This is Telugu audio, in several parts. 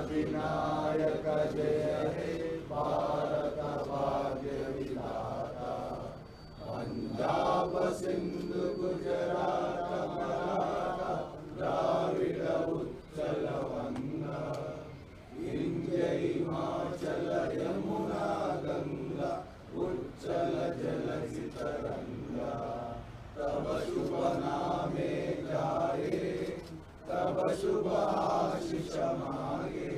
विनायक जय हे भारत भाग्य विधाता पंजाब सिंधु गुजरात मराठा द्राविड़ उत्कल वंगा विंध्य हिमाचल यमुना गंगा उच्चल जलधि तरंगा तब शुभ नामे जाए तब शुभ आशीष मांगे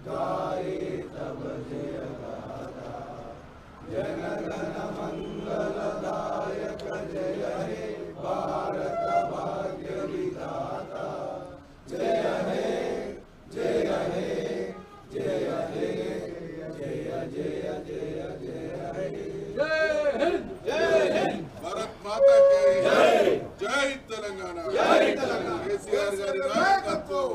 गाए तब जय गाथा जन गण मंगलदायक जय हे भारत भाग्य विधाता जय हे जय हे जय हे जय जय जय जय हे जय हिंद भारत माता की जय जय तेलंगाना केसीआर गारी नायकत्వం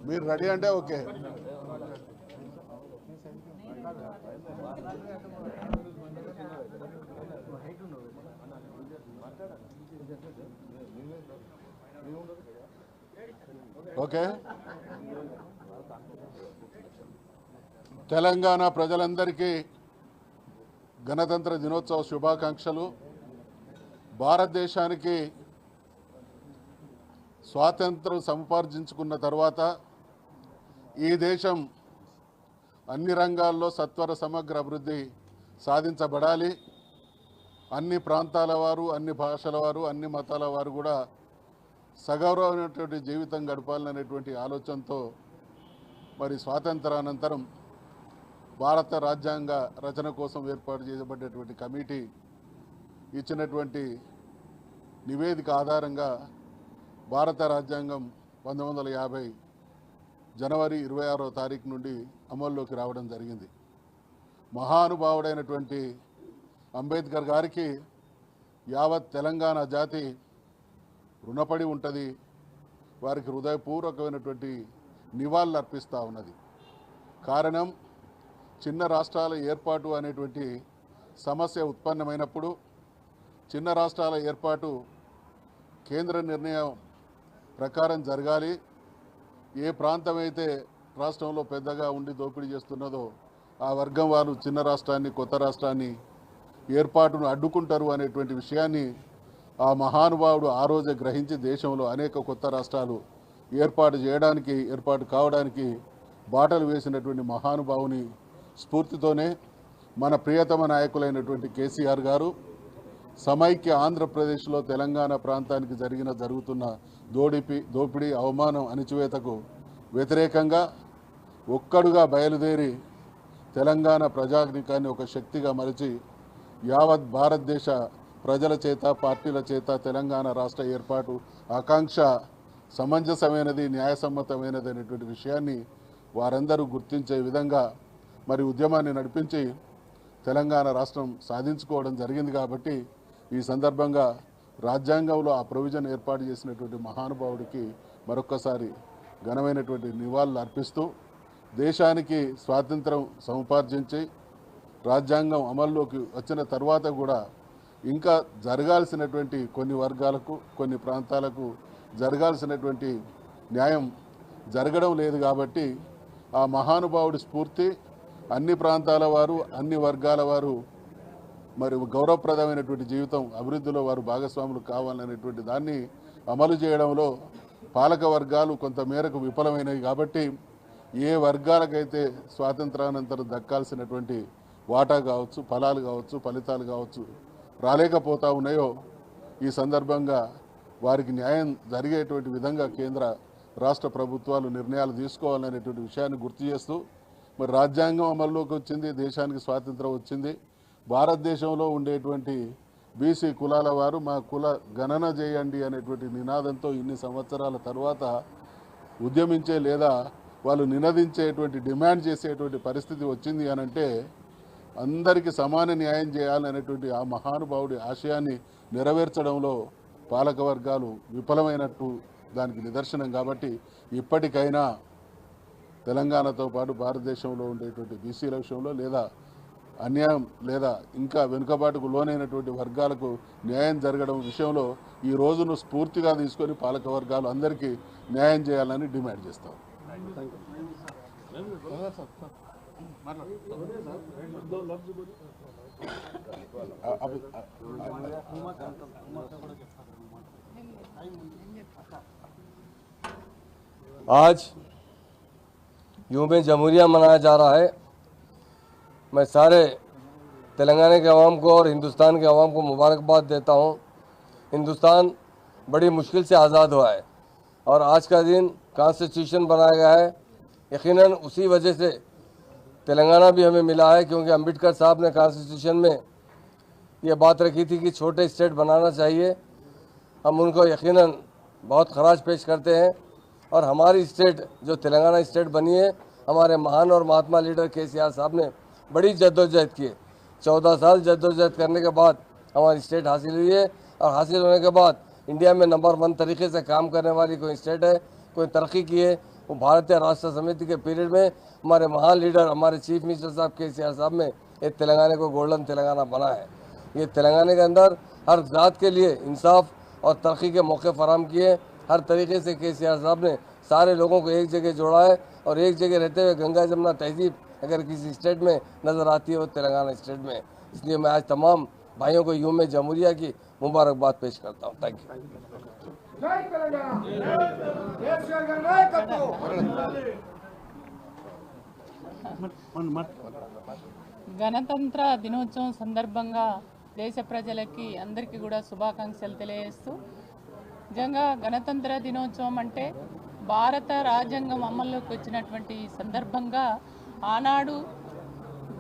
మీరు రెడీ అంటే ఓకే ఓకే తెలంగాణ ప్రజలందరికీ గణతంత్ర దినోత్సవ శుభాకాంక్షలు. భారతదేశానికి స్వాతంత్రం సంపార్జించుకున్న తర్వాత ఈ దేశం అన్ని రంగాల్లో సత్వర సమగ్ర అభివృద్ధి సాధించబడాలి. అన్ని ప్రాంతాల వారు, అన్ని భాషల వారు, అన్ని మతాల వారు కూడా సగౌరవమైనటువంటి జీవితం గడపాలనేటువంటి ఆలోచనతో మరి స్వాతంత్రానంతరం భారత రాజ్యాంగ రచన కోసం ఏర్పాటు చేయబడ్డటువంటి కమిటీ ఇచ్చినటువంటి నివేదిక ఆధారంగా భారత రాజ్యాంగం 1950 జనవరి 26వ తారీఖు నుండి అమల్లోకి రావడం జరిగింది. మహానుభావుడైనటువంటి అంబేద్కర్ గారికి యావత్ తెలంగాణ జాతి రుణపడి ఉంటుంది. వారికి హృదయపూర్వకమైనటువంటి నివాళులు అర్పిస్తూ ఉన్నది. కారణం, చిన్న రాష్ట్రాల ఏర్పాటు అనేటువంటి సమస్య ఉత్పన్నమైనప్పుడు చిన్న రాష్ట్రాల ఏర్పాటు కేంద్ర నిర్ణయం ప్రకారం జరగాలి. ఏ ప్రాంతం అయితే రాష్ట్రంలో పెద్దగా ఉండి దోపిడీ చేస్తున్నదో ఆ వర్గం వారు చిన్న రాష్ట్రాన్ని, కొత్త రాష్ట్రాన్ని ఏర్పాటును అడ్డుకుంటారు అనేటువంటి విషయాన్ని ఆ మహానుభావుడు ఆ రోజే గ్రహించి దేశంలో అనేక కొత్త రాష్ట్రాలు ఏర్పాటు కావడానికి బాటలు వేసినటువంటి మహానుభావుని స్ఫూర్తితోనే మన ప్రియతమ నాయకులైనటువంటి కేసీఆర్ గారు సమైక్య ఆంధ్రప్రదేశ్లో తెలంగాణ ప్రాంతానికి జరుగుతున్న దోపిడీ, అవమానం, అణిచివేతకు వ్యతిరేకంగా ఒక్కడుగా బయలుదేరి తెలంగాణ ప్రజానీకాన్ని ఒక శక్తిగా మలిచి యావత్ భారతదేశ ప్రజల చేత పార్టీల చేత తెలంగాణ రాష్ట్ర ఏర్పాటు ఆకాంక్ష సమంజసమైనది, న్యాయసమ్మతమైనది అనేటువంటి విషయాన్ని వారందరూ గుర్తించే విధంగా మరి ఉద్యమాన్ని నడిపించి తెలంగాణ రాష్ట్రం సాధించుకోవడం జరిగింది. కాబట్టి ఈ సందర్భంగా రాజ్యాంగంలో ఆ ప్రొవిజన్ ఏర్పాటు చేసినటువంటి మహానుభావుడికి మరొక్కసారి ఘనమైనటువంటి నివాళులు అర్పిస్తూ దేశానికి స్వాతంత్రం సముపార్జించి రాజ్యాంగం అమల్లోకి వచ్చిన తర్వాత కూడా ఇంకా జరగాల్సినటువంటి కొన్ని వర్గాలకు, కొన్ని ప్రాంతాలకు జరగాల్సినటువంటి న్యాయం జరగడం లేదు. కాబట్టి ఆ మహానుభావుడి స్ఫూర్తి అన్ని ప్రాంతాల వారు, అన్ని వర్గాల వారు మరి గౌరవప్రదమైనటువంటి జీవితం, అభివృద్ధిలో వారు భాగస్వాములు కావాలనేటువంటి దాన్ని అమలు చేయడంలో పాలక వర్గాలు కొంత మేరకు విఫలమైనవి. కాబట్టి ఏ వర్గాలకైతే స్వాతంత్రానంతరం దక్కాల్సినటువంటి వాటా కావచ్చు, ఫలాలు కావచ్చు, ఫలితాలు కావచ్చు రాలేకపోతా ఉన్నాయో ఈ సందర్భంగా వారికి న్యాయం జరిగేటువంటి విధంగా కేంద్ర రాష్ట్ర ప్రభుత్వాలు నిర్ణయాలు తీసుకోవాలనేటువంటి విషయాన్ని గుర్తు చేస్తూ మరి రాజ్యాంగం అమల్లోకి వచ్చింది, దేశానికి స్వాతంత్రం వచ్చింది. భారతదేశంలో ఉండేటువంటి బీసీ కులాల వారు మా కుల గణన చేయండి అనేటువంటి నినాదంతో ఇన్ని సంవత్సరాల తర్వాత ఉద్యమించే లేదా వాళ్ళు నినదించేటువంటి, డిమాండ్ చేసేటువంటి పరిస్థితి వచ్చింది అనంటే అందరికీ సమాన న్యాయం చేయాలనేటువంటి ఆ మహానుభావుడి ఆశయాన్ని నెరవేర్చడంలో పాలక వర్గాలు విఫలమైనట్టు దానికి నిదర్శనం. కాబట్టి ఇప్పటికైనా తెలంగాణతో పాటు భారతదేశంలో ఉండేటువంటి బీసీల విషయంలో లేదా అన్యాయం లేదా ఇంకా వెనుకబాటుకు లోనైనటువంటి వర్గాలకు న్యాయం జరగడం విషయంలో ఈ రోజును స్ఫూర్తిగా తీసుకొని పాలక వర్గాలు అందరికీ న్యాయం చేయాలని డిమాండ్ చేస్తాం. आज यूं जमहूरिया मनाया जा रहा है। मैं सारे तेलंगाना के अवाम को और हिंदुस्तान के अवाम को मुबारकबाद देता हूं। हिंदुस्तान बड़ी मुश्किल से आज़ाद हुआ है और आज का दिन कॉन्स्टिट्यूशन बनाया गया है। यकीनन उसी वजह से तेलंगाना भी हमें मिला है, क्योंकि अम्बेडकर साहब ने कॉन्स्टिट्यूशन में ये बात रखी थी कि छोटे स्टेट बनाना चाहिए। हम उनको यकीनन बहुत खराज पेश करते हैं और हमारी स्टेट जो तेलंगाना स्टेट बनी है, हमारे महान और महात्मा लीडर KCR साहब ने बड़ी जद्दोजहद की है। 14 साल जद्दोजहद करने के बाद हमारी स्टेट हासिल हुई है और हासिल होने के बाद इंडिया में नंबर 1 तरीके से काम करने वाली कोई स्टेट है, कोई तरक्की की है, वो भारतीय राष्ट्र समिति के पीरियड में हमारे महान लीडर, हमारे चीफ मिनिस्टर साहब KCR साहब ने ये तेलंगाना को गोल्डन तेलंगाना बना है। ये तेलंगाना के अंदर हर जात के लिए इंसाफ और तरक्की के मौके फराम किए। हर तरीके से KCR साहब ने सारे लोगों को एक जगह जोड़ा है और एक जगह रहते हुए गंगा जमुना तहजीब अगर किसी स्टेट में नज़र आती है वो तेलंगाना स्टेट में। इसलिए मैं आज तमाम भाइयों को यूं में जमहूरिया की मुबारकबाद पेश करता हूँ। Thank you. గణతంత్ర దినోత్సవం సందర్భంగా దేశ ప్రజలకి అందరికీ కూడా శుభాకాంక్షలు తెలియజేస్తూ, నిజంగా గణతంత్ర దినోత్సవం అంటే భారత రాజ్యాంగం అమల్లోకి వచ్చినటువంటి సందర్భంగా ఆనాడు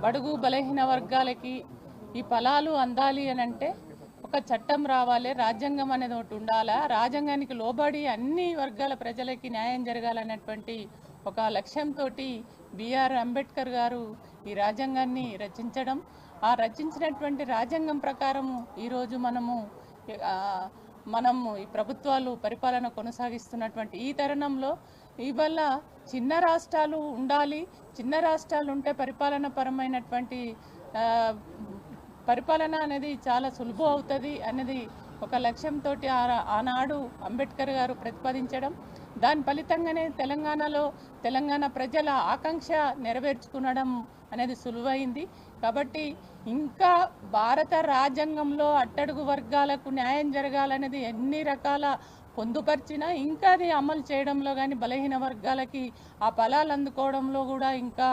బడుగు బలహీన వర్గాలకి ఈ ఫలాలు అందాలి అని అంటే ఒక చట్టం రావాలి, రాజ్యాంగం అనేది ఒకటి ఉండాలా, రాజ్యాంగానికి లోబడి అన్ని వర్గాల ప్రజలకి న్యాయం జరగాలనేటువంటి ఒక లక్ష్యంతో బిఆర్ అంబేద్కర్ గారు ఈ రాజ్యాంగాన్ని రచించడం, ఆ రచించినటువంటి రాజ్యాంగం ప్రకారము ఈరోజు మనము ఈ ప్రభుత్వాలు పరిపాలన కొనసాగిస్తున్నటువంటి ఈ తరుణంలో ఇవాళ చిన్న రాష్ట్రాలు ఉండాలి, చిన్న రాష్ట్రాలు ఉంటే పరిపాలన పరమైనటువంటి పరిపాలన అనేది చాలా సులభం అవుతుంది అనేది ఒక లక్ష్యంతో ఆనాడు అంబేద్కర్ గారు ప్రతిపాదించడం, దాని ఫలితంగానే తెలంగాణలో తెలంగాణ ప్రజల ఆకాంక్ష నెరవేర్చుకునడం అనేది సులువైంది. కాబట్టి ఇంకా భారత రాజ్యాంగంలో అట్టడుగు వర్గాలకు న్యాయం జరగాలనేది ఎన్ని రకాల పొందుపరిచినా ఇంకా అది అమలు చేయడంలో కానీ బలహీన వర్గాలకి ఆ ఫలాలు అందుకోవడంలో కూడా ఇంకా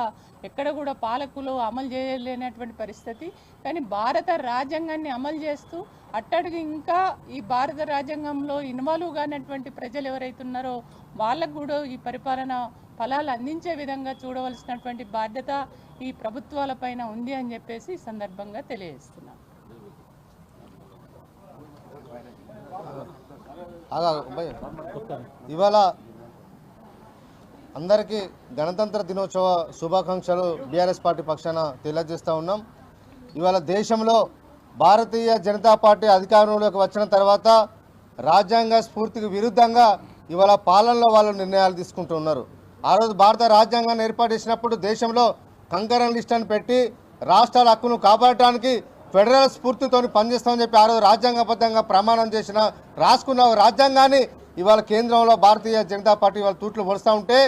ఎక్కడ కూడా పాలకులు అమలు చేయలేనటువంటి పరిస్థితి. కానీ భారత రాజ్యాంగాన్ని అమలు చేస్తూ అట్టడుగు ఇంకా ఈ భారత రాజ్యాంగంలో ఇన్వాల్వ్ కానటువంటి ప్రజలు ఎవరైతే ఉన్నారో వాళ్ళకు కూడా ఈ పరిపాలన ఫలాలు అందించే విధంగా చూడవలసినటువంటి బాధ్యత ఈ ప్రభుత్వాలపైన ఉంది అని చెప్పేసి ఈ సందర్భంగా తెలియజేస్తున్నాను. ఇవాళ అందరికీ గణతంత్ర దినోత్సవ శుభాకాంక్షలు బీఆర్ఎస్ పార్టీ పక్షాన తెలియజేస్తూ ఉన్నాం. ఇవాళ దేశంలో భారతీయ జనతా పార్టీ అధికారంలోకి వచ్చిన తర్వాత రాజ్యాంగ స్ఫూర్తికి విరుద్ధంగా ఇవాళ పాలనలో వాళ్ళు నిర్ణయాలు తీసుకుంటూ ఉన్నారు. ఆ రోజు భారత రాజ్యాంగాన్ని ఏర్పాటు చేసినప్పుడు దేశంలో కంకరన్ లిస్ట్ అని పెట్టి రాష్ట్రాల హక్కును కాపాడటానికి ఫెడరల్ స్ఫూర్తితో పనిచేస్తామని చెప్పి ఆ రోజు రాజ్యాంగబద్ధంగా ప్రమాణం చేసిన రాసుకున్న రాజ్యాంగాన్ని ఇవాళ కేంద్రంలో భారతీయ జనతా పార్టీ వాళ్ళ తూట్లు పొడుస్తూ ఉంటే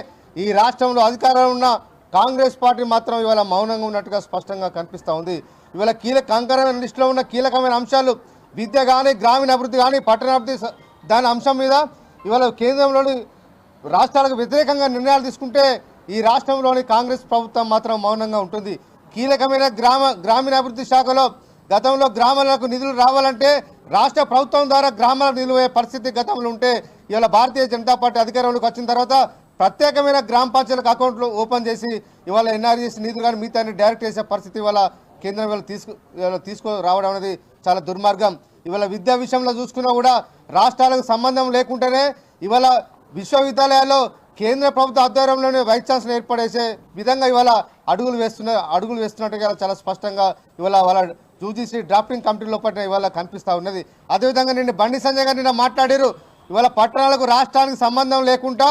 ఈ రాష్ట్రంలో అధికారంలో ఉన్న కాంగ్రెస్ పార్టీ మాత్రం ఇవాళ మౌనంగా ఉన్నట్టుగా స్పష్టంగా కనిపిస్తూ ఉంది. ఇవాళ కంకరమైన లిస్టులో ఉన్న కీలకమైన అంశాలు విద్య కానీ, గ్రామీణ అభివృద్ధి కానీ, పట్టణాభివృద్ధి దాని అంశం మీద ఇవాళ కేంద్రంలోని రాష్ట్రాలకు వ్యతిరేకంగా నిర్ణయాలు తీసుకుంటే ఈ రాష్ట్రంలోని కాంగ్రెస్ ప్రభుత్వం మాత్రం మౌనంగా ఉంటుంది. కీలకమైన గ్రామీణాభివృద్ధి శాఖలో గతంలో గ్రామాలకు నిధులు రావాలంటే రాష్ట్ర ప్రభుత్వం ద్వారా గ్రామాలకు నిధులు అయ్యే పరిస్థితి గతంలో ఉంటే ఇవాళ భారతీయ జనతా పార్టీ అధికారంలోకి వచ్చిన తర్వాత ప్రత్యేకమైన గ్రామ పంచాయతీలకు అకౌంట్లు ఓపెన్ చేసి ఇవాళ ఎన్ఆర్జీఎస్ నిధులు కానీ మిగతాన్ని డైరెక్ట్ చేసే పరిస్థితి ఇవాళ కేంద్రం ఇవాళ తీసుకురావడం అనేది చాలా దుర్మార్గం. ఇవాళ విద్యా విషయంలో చూసుకున్నా కూడా రాష్ట్రాలకు సంబంధం లేకుండానే ఇవాళ విశ్వవిద్యాలయాల్లో కేంద్ర ప్రభుత్వ ఆధ్వర్యంలోనే వైస్ ఛాన్సలర్ ఏర్పడేసే విధంగా ఇవాళ అడుగులు వేస్తున్నట్టుగా చాలా స్పష్టంగా ఇవాళ వాళ్ళ యూజీసీ డ్రాఫ్టింగ్ కమిటీ లోపల ఇవాళ కనిపిస్తూ ఉన్నది. అదేవిధంగా నిన్న బండి సంజయ్ గారు నిన్న మాట్లాడారు. ఇవాళ పట్టణాలకు రాష్ట్రానికి సంబంధం లేకుండా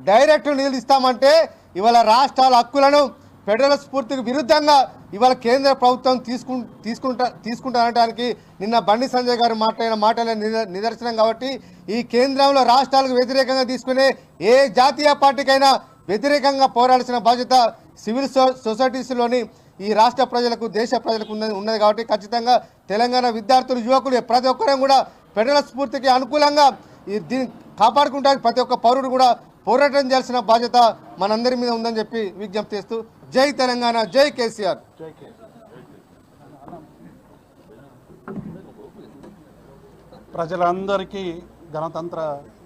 డైరెక్ట్ నిధులు ఇస్తామంటే ఇవాళ రాష్ట్రాల హక్కులను ఫెడరల్ స్ఫూర్తికి విరుద్ధంగా ఇవాళ కేంద్ర ప్రభుత్వం తీసుకుంటానడానికి నిన్న బండి సంజయ్ గారు మాట్లాడిన మాటలే నిదర్శనం. కాబట్టి ఈ కేంద్రంలో రాష్ట్రాలకు వ్యతిరేకంగా తీసుకునే ఏ జాతీయ పార్టీకైనా వ్యతిరేకంగా పోరాడాల్సిన బాధ్యత సివిల్ సొసైటీస్లోని ఈ రాష్ట్ర ప్రజలకు, దేశ ప్రజలకు ఉన్నది. కాబట్టి ఖచ్చితంగా తెలంగాణ విద్యార్థులు, యువకులు ప్రతి ఒక్కరూ కూడా ఫెడరల్ స్ఫూర్తికి అనుకూలంగా దీన్ని కాపాడుకుంటానికి ప్రతి ఒక్క పౌరుడు కూడా పోరాటం చేయాల్సిన బాధ్యత మనందరి మీద ఉందని చెప్పి విజ్ఞప్తి చేస్తూ జై తెలంగాణ, జై కేసీఆర్. ప్రజలందరికీ గణతంత్ర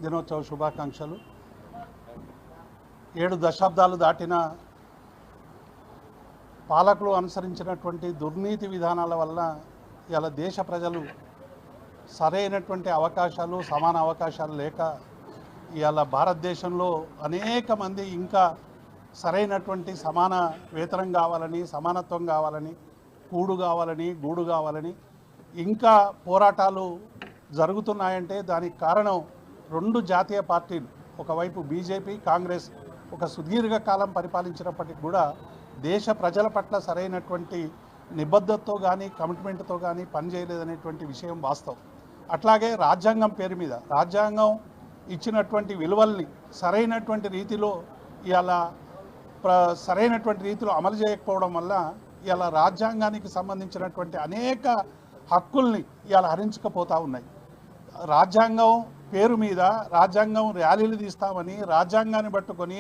దినోత్సవ శుభాకాంక్షలు. 7 దశాబ్దాలు దాటిన పాలకులు అనుసరించినటువంటి దుర్నీతి విధానాల వల్ల ఇలా దేశ ప్రజలు సరైనటువంటి అవకాశాలు, సమాన అవకాశాలు లేక ఇవాళ భారతదేశంలో అనేక మంది ఇంకా సరైనటువంటి సమాన వేతనం కావాలని, సమానత్వం కావాలని, కూడు కావాలని, గూడు కావాలని ఇంకా పోరాటాలు జరుగుతున్నాయంటే దానికి కారణం 2 జాతీయ పార్టీలు, ఒకవైపు బీజేపీ, కాంగ్రెస్ ఒక సుదీర్ఘకాలం పరిపాలించినప్పటికీ కూడా దేశ ప్రజల పట్ల సరైనటువంటి నిబద్ధతతో కానీ, కమిట్మెంట్తో కానీ పనిచేయలేదనేటువంటి విషయం వాస్తవం. అట్లాగే రాజ్యాంగం పేరు మీద రాజ్యాంగం ఇచ్చినటువంటి విలువల్ని సరైనటువంటి రీతిలో సరైనటువంటి రీతిలో అమలు చేయకపోవడం వల్ల ఇలా రాజ్యాంగానికి సంబంధించినటువంటి అనేక హక్కుల్ని ఇలా హరించకపోతూ ఉన్నాయి. రాజ్యాంగం పేరు మీద రాజ్యాంగం ర్యాలీలు తీస్తామని రాజ్యాంగాన్ని పట్టుకొని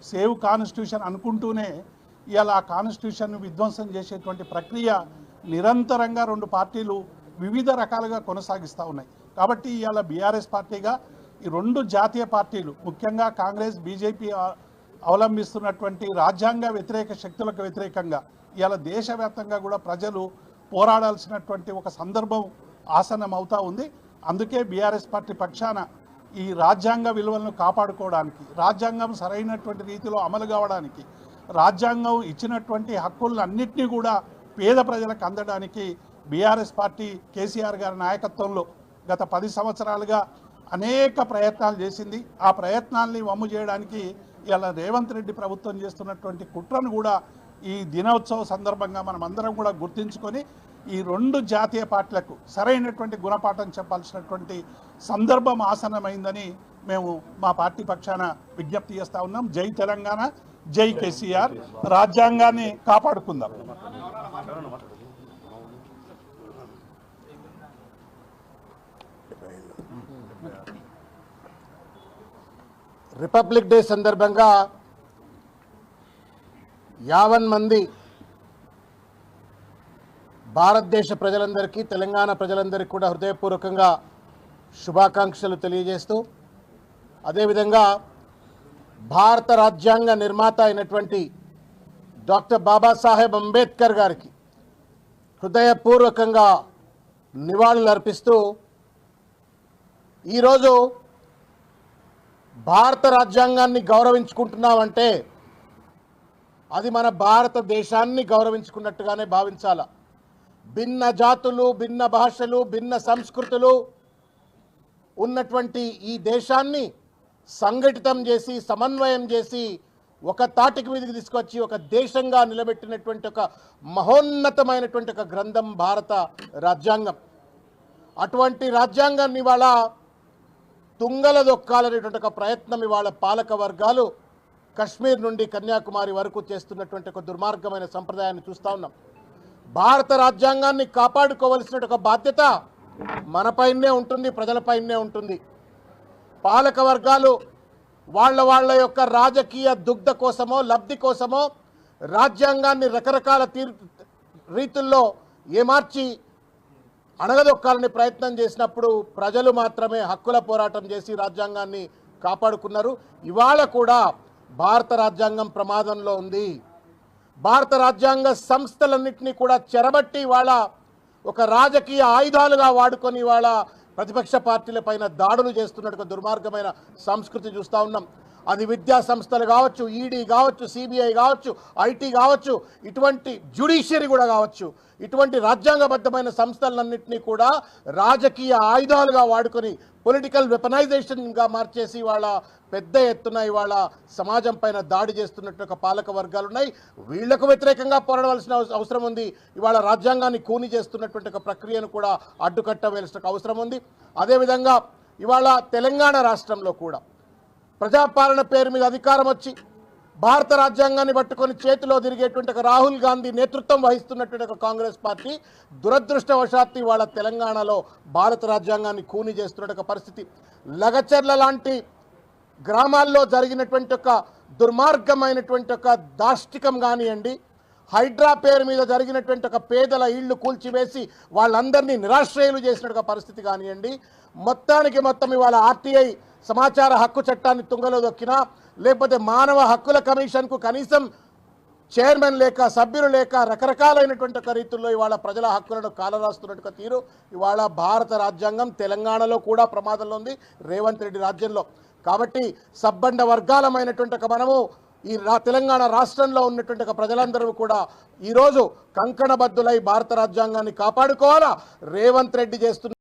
సేవ్ కాన్స్టిట్యూషన్ అనుకుంటూనే ఇలా ఆ కాన్స్టిట్యూషన్ను విధ్వంసం చేసేటువంటి ప్రక్రియ నిరంతరంగా 2 పార్టీలు వివిధ రకాలుగా కొనసాగిస్తూ ఉన్నాయి. కాబట్టి ఇవాళ బీఆర్ఎస్ పార్టీగా ఈ 2 జాతీయ పార్టీలు, ముఖ్యంగా కాంగ్రెస్, బీజేపీ అవలంబిస్తున్నటువంటి రాజ్యాంగ వ్యతిరేక శక్తులకు వ్యతిరేకంగా ఇవాళ దేశవ్యాప్తంగా కూడా ప్రజలు పోరాడాల్సినటువంటి ఒక సందర్భం ఆసన్నం అవుతూ ఉంది. అందుకే బీఆర్ఎస్ పార్టీ పక్షాన ఈ రాజ్యాంగ విలువలను కాపాడుకోవడానికి, రాజ్యాంగం సరైనటువంటి రీతిలో అమలు కావడానికి, రాజ్యాంగం ఇచ్చినటువంటి హక్కులన్నింటినీ కూడా పేద ప్రజలకు అందడానికి బీఆర్ఎస్ పార్టీ కేసీఆర్ గారి నాయకత్వంలో గత 10 సంవత్సరాలుగా అనేక ప్రయత్నాలు చేసింది. ఆ ప్రయత్నాల్ని వమ్ము చేయడానికి ఇలా రేవంత్ రెడ్డి ప్రభుత్వం చేస్తున్నటువంటి కుట్రను కూడా ఈ దినోత్సవ సందర్భంగా మనం అందరం కూడా గుర్తించుకొని ఈ 2 జాతీయ పార్టీలకు సరైనటువంటి గుణపాఠం చెప్పాల్సినటువంటి సందర్భం ఆసన్నమైందని మేము మా పార్టీ పక్షాన విజ్ఞప్తి చేస్తూ ఉన్నాం. జై తెలంగాణ, జై కేసీఆర్. రాజ్యాంగాన్ని కాపాడుకుందాం. రిపబ్లిక్ డే సందర్భంగా 50 మంది భారతదేశ ప్రజలందరికీ, తెలంగాణ ప్రజలందరికీ కూడా హృదయపూర్వకంగా శుభాకాంక్షలు తెలియజేస్తూ, అదేవిధంగా భారత రాజ్యాంగ నిర్మాత అయినటువంటి డాక్టర్ బాబాసాహెబ్ అంబేద్కర్ గారికి హృదయపూర్వకంగా నివాళులు అర్పిస్తూ ఈరోజు భారత రాజ్యాంగాన్ని గౌరవించుకుంటున్నామంటే అది మన భారతదేశాన్ని గౌరవించుకున్నట్టుగానే భావించాల. భిన్న జాతులు, భిన్న భాషలు, భిన్న సంస్కృతులు ఉన్నటువంటి ఈ దేశాన్ని సంఘటితం చేసి, సమన్వయం చేసి, ఒక తాటికి మీదకి తీసుకొచ్చి ఒక దేశంగా నిలబెట్టినటువంటి ఒక మహోన్నతమైనటువంటి ఒక గ్రంథం భారత రాజ్యాంగం. అటువంటి రాజ్యాంగాన్ని ఇవాళ తుంగల దొక్కాలనేటువంటి ఒక ప్రయత్నం ఇవాళ పాలక వర్గాలు కశ్మీర్ నుండి కన్యాకుమారి వరకు చేస్తున్నటువంటి ఒక దుర్మార్గమైన సంప్రదాయాన్ని చూస్తూ ఉన్నాం. భారత రాజ్యాంగాన్ని కాపాడుకోవలసిన ఒక బాధ్యత మనపైనే ఉంటుంది, ప్రజలపైనే ఉంటుంది. పాలక వర్గాలు వాళ్ళ యొక్క రాజకీయ దుగ్ధ కోసమో, లబ్ధి కోసమో రాజ్యాంగాన్ని రకరకాల రీతుల్లో ఏమార్చి అణగదొక్కాలని ప్రయత్నం చేసినప్పుడు ప్రజలు మాత్రమే హక్కుల పోరాటం చేసి రాజ్యాంగాన్ని కాపాడుకున్నారు. ఇవాళ కూడా భారత రాజ్యాంగం ప్రమాదంలో ఉంది. భారత రాజ్యాంగ సంస్థలన్నింటినీ కూడా చెరబట్టి ఇవాళ ఒక రాజకీయ ఆయుధాలుగా వాడుకొని ఇవాళ ప్రతిపక్ష పార్టీలపైన దాడులు చేస్తున్నట్టు దుర్మార్గమైన సంస్కృతి చూస్తూ ఉన్నాం. అది విద్యా సంస్థలు కావచ్చు, ఈడీ కావచ్చు, సిబిఐ కావచ్చు, ఐటీ కావచ్చు, ఇటువంటి జ్యుడిషియరీ కూడా కావచ్చు, ఇటువంటి రాజ్యాంగబద్ధమైన సంస్థలన్నింటినీ కూడా రాజకీయ ఆయుధాలుగా వాడుకొని పొలిటికల్ వెపనైజేషన్గా మార్చేసి ఇవాళ పెద్ద ఎత్తున ఇవాళ సమాజం పైన దాడి చేస్తున్నట్టు ఒక పాలక వర్గాలు ఉన్నాయి. వీళ్లకు వ్యతిరేకంగా పోరాడవలసిన అవసరం ఉంది. ఇవాళ రాజ్యాంగాన్ని కూని చేస్తున్నటువంటి ఒక ప్రక్రియను కూడా అడ్డుకట్టవలసిన అవసరం ఉంది. అదేవిధంగా ఇవాళ తెలంగాణ రాష్ట్రంలో కూడా ప్రజాపాలన పేరు మీద అధికారం వచ్చి భారత రాజ్యాంగాన్ని పట్టుకొని చేతిలో తిరిగేటువంటి ఒక రాహుల్ గాంధీ నేతృత్వం వహిస్తున్నటువంటి ఒక కాంగ్రెస్ పార్టీ దురదృష్టవశాత్తు ఇవాళ తెలంగాణలో భారత రాజ్యాంగాన్ని కూని చేస్తున్న ఒక పరిస్థితి. లగచర్ల లాంటి గ్రామాల్లో జరిగినటువంటి ఒక దుర్మార్గమైనటువంటి ఒక దాష్టికం కానివ్వండి, హైడ్రా పేరు మీద జరిగినటువంటి ఒక పేదల ఇళ్లు కూల్చివేసి వాళ్ళందరినీ నిరాశ్రయులు చేసిన ఒక పరిస్థితి కానివ్వండి, మొత్తానికి మొత్తం ఇవాళ ఆర్టీఐ సమాచార హక్కు చట్టాన్ని తుంగలో దొక్కినా, లేకపోతే మానవ హక్కుల కమిషన్కు కనీసం చైర్మన్ లేక, సభ్యులు లేక, రకరకాలైనటువంటి ఒక రీతుల్లో ఇవాళ ప్రజల హక్కులను కాలరాస్తున్నట్టు తీరు ఇవాళ భారత రాజ్యాంగం తెలంగాణలో కూడా ప్రమాదంలో ఉంది, రేవంత్ రెడ్డి రాజ్యంలో. కాబట్టి సబ్బండ వర్గాలమైనటువంటి ఒక మనము ఈ తెలంగాణ రాష్ట్రంలో ఉన్నటువంటి ఒక ప్రజలందరూ కూడా ఈరోజు కంకణబద్దులై భారత రాజ్యాంగాన్ని కాపాడుకోవాలా. రేవంత్ రెడ్డి చేస్తున్న